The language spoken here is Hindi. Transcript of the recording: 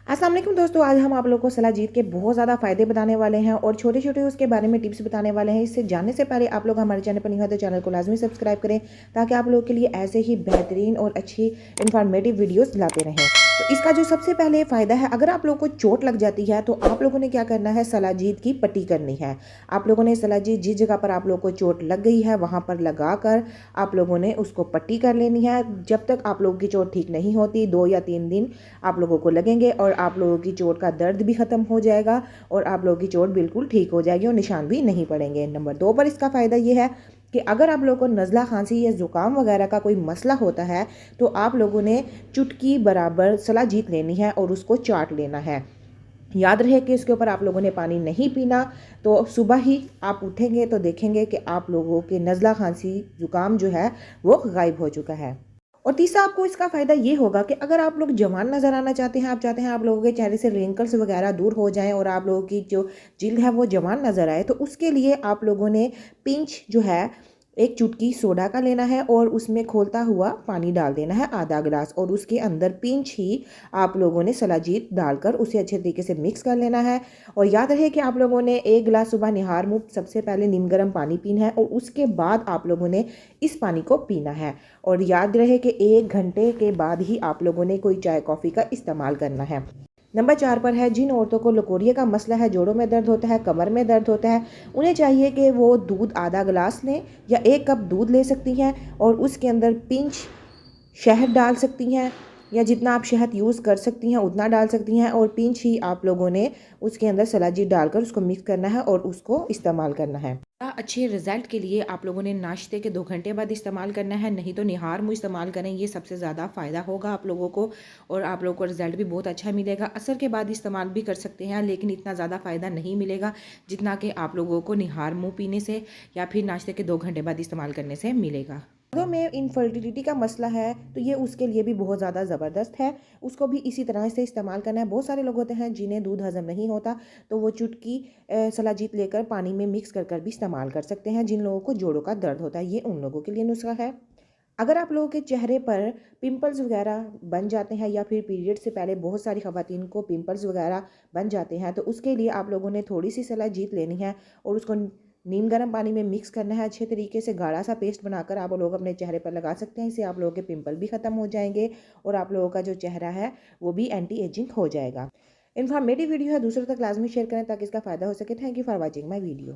अस्सलाम वालेकुम दोस्तों, आज हम आप लोगों को सलाजीत के बहुत ज़्यादा फ़ायदे बताने वाले हैं और छोटे-छोटे उसके बारे में टिप्स बताने वाले हैं। इससे जानने से पहले आप लोग हमारे चैनल पर नहीं हो तो चैनल को लाज़मी सब्सक्राइब करें ताकि आप लोगों के लिए ऐसे ही बेहतरीन और अच्छी इन्फॉर्मेटिव वीडियोज़ लाते रहें। तो इसका जो सबसे पहले फ़ायदा है, अगर आप लोगों को चोट लग जाती है तो आप लोगों ने क्या करना है, सलाजीत की पट्टी करनी है। आप लोगों ने सलाजीत जिस जगह पर आप लोगों को चोट लग गई है वहाँ पर लगा कर आप लोगों ने उसको पट्टी कर लेनी है। जब तक आप लोगों की चोट ठीक नहीं होती 2 या 3 दिन आप लोगों को लगेंगे और आप लोगों की चोट का दर्द भी ख़त्म हो जाएगा और आप लोगों की चोट बिल्कुल ठीक हो जाएगी और निशान भी नहीं पड़ेंगे। नंबर 2 पर इसका फ़ायदा ये है कि अगर आप लोगों को नज़ला, खांसी या ज़ुकाम वगैरह का कोई मसला होता है तो आप लोगों ने चुटकी बराबर सलाजीत लेनी है और उसको चाट लेना है। याद रहे कि इसके ऊपर आप लोगों ने पानी नहीं पीना। तो सुबह ही आप उठेंगे तो देखेंगे कि आप लोगों के नज़ला, खांसी, ज़ुकाम जो है वो गायब हो चुका है। और तीसरा आपको इसका फ़ायदा ये होगा कि अगर आप लोग जवान नज़र आना चाहते हैं, आप चाहते हैं आप लोगों के चेहरे से रिंकल्स वगैरह दूर हो जाएं और आप लोगों की जो जिल्द है वो जवान नज़र आए, तो उसके लिए आप लोगों ने पिंच जो है एक चुटकी सोडा का लेना है और उसमें खोलता हुआ पानी डाल देना है आधा गिलास और उसके अंदर पिंच ही आप लोगों ने सलाजीत डालकर उसे अच्छे तरीके से मिक्स कर लेना है। और याद रहे कि आप लोगों ने 1 गिलास सुबह निहार मुँह सबसे पहले नीम गर्म पानी पीना है और उसके बाद आप लोगों ने इस पानी को पीना है। और याद रहे कि 1 घंटे के बाद ही आप लोगों ने कोई चाय कॉफ़ी का इस्तेमाल करना है। नंबर 4 पर है, जिन औरतों को लकोरिया का मसला है, जोड़ों में दर्द होता है, कमर में दर्द होता है, उन्हें चाहिए कि वो दूध आधा गिलास लें या 1 कप दूध ले सकती हैं और उसके अंदर पिंच शहद डाल सकती हैं या जितना आप शहद यूज़ कर सकती हैं उतना डाल सकती हैं और पिंच ही आप लोगों ने उसके अंदर सलाजीत डालकर उसको मिक्स करना है और उसको इस्तेमाल करना है। अच्छे रिजल्ट के लिए आप लोगों ने नाश्ते के 2 घंटे बाद इस्तेमाल करना है, नहीं तो निहार मुँह इस्तेमाल करें, ये सबसे ज़्यादा फ़ायदा होगा आप लोगों को और आप लोगों को रिजल्ट भी बहुत अच्छा मिलेगा। असर के बाद इस्तेमाल भी कर सकते हैं लेकिन इतना ज़्यादा फ़ायदा नहीं मिलेगा जितना कि आप लोगों को निहार मुँह पीने से या फिर नाश्ते के 2 घंटे बाद इस्तेमाल करने से मिलेगा। अगर में इनफर्टिलिटी का मसला है तो ये उसके लिए भी बहुत ज़्यादा ज़बरदस्त है, उसको भी इसी तरह से इस्तेमाल करना है। बहुत सारे लोग होते हैं जिन्हें दूध हज़म नहीं होता तो वो चुटकी सलाजीत लेकर पानी में मिक्स कर कर भी इस्तेमाल कर सकते हैं। जिन लोगों को जोड़ों का दर्द होता है ये उन लोगों के लिए नुस्खा है। अगर आप लोगों के चेहरे पर पिंपल्स वगैरह बन जाते हैं या फिर पीरियड से पहले बहुत सारी ख़वातीन को पिंपल्स वगैरह बन जाते हैं तो उसके लिए आप लोगों ने थोड़ी सी सलाजीत लेनी है और उसको नीम गर्म पानी में मिक्स करना है। अच्छे तरीके से गाढ़ा सा पेस्ट बनाकर आप लोग अपने चेहरे पर लगा सकते हैं। इससे आप लोगों के पिंपल भी ख़त्म हो जाएंगे और आप लोगों का जो चेहरा है वो भी एंटी एजिंग हो जाएगा। इन्फॉर्मेटिव वीडियो है, दूसरों तक लाजमी शेयर करें ताकि इसका फ़ायदा हो सके। Thank you for watching my video.